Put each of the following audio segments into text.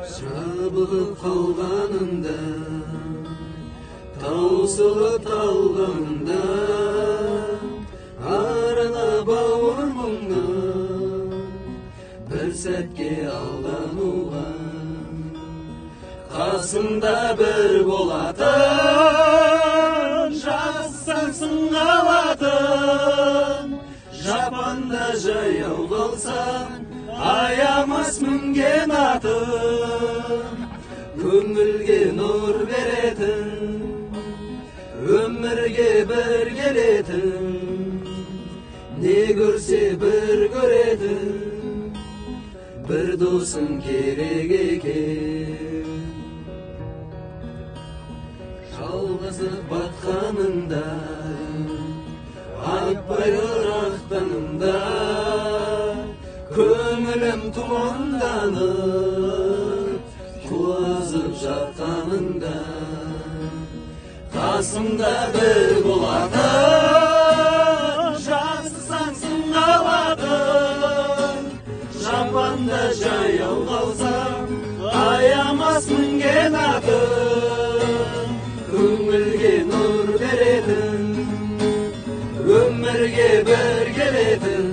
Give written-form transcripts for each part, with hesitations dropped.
Жабылып қалғанымда, таусылып талғанымда, арына бауыр мұңна, бір сәтке алдануға, қасымда бір болатын, жазсаң сыңғалатын, жапанда жаяу қалсаң, аямас мінген атым, көңілге нұр беретін, өмірге бір келетін, не көрсе бір көретін, бір досың керек екен. Жалғызып батқаныңда, айтпай ырақтанымда, көңілім тұманданып, құлазып жатқаныңда, қасымда бір болатын, жазсаң сыңғалатын, жапанда жаяу қалсам, аямас мінген атым, көңілге нұр беретін, өмірге бір келетін,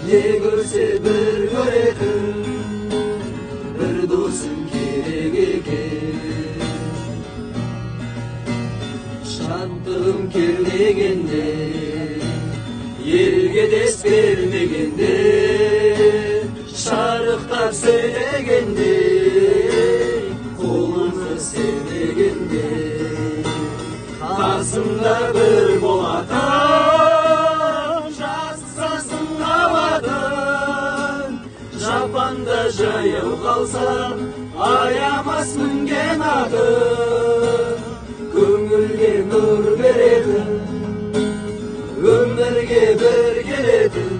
не көрсе бір көретін, бір досың керек екен. Шаттығым келмегенде, елге дес бермегенде, шарықтап сөйлегенде, қолыңды sevмегенде, қасымда бір болатын, жазсаң сыңғалатын, жапанда жаяу қалсам, аямас мінген атым, көңілге нұр беретін, өмірге бір келетін,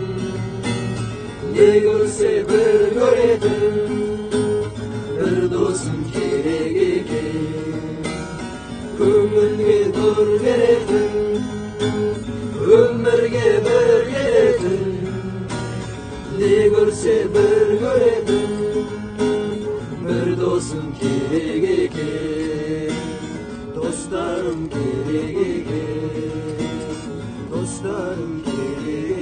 не көрсе бір көретін, бір досың керек екен. Көңілге нұр беретін, өмірге бір келетін, не көрсе бір көретін, бір досың керек екен. Dostlarım gerek, dostlarım gerek.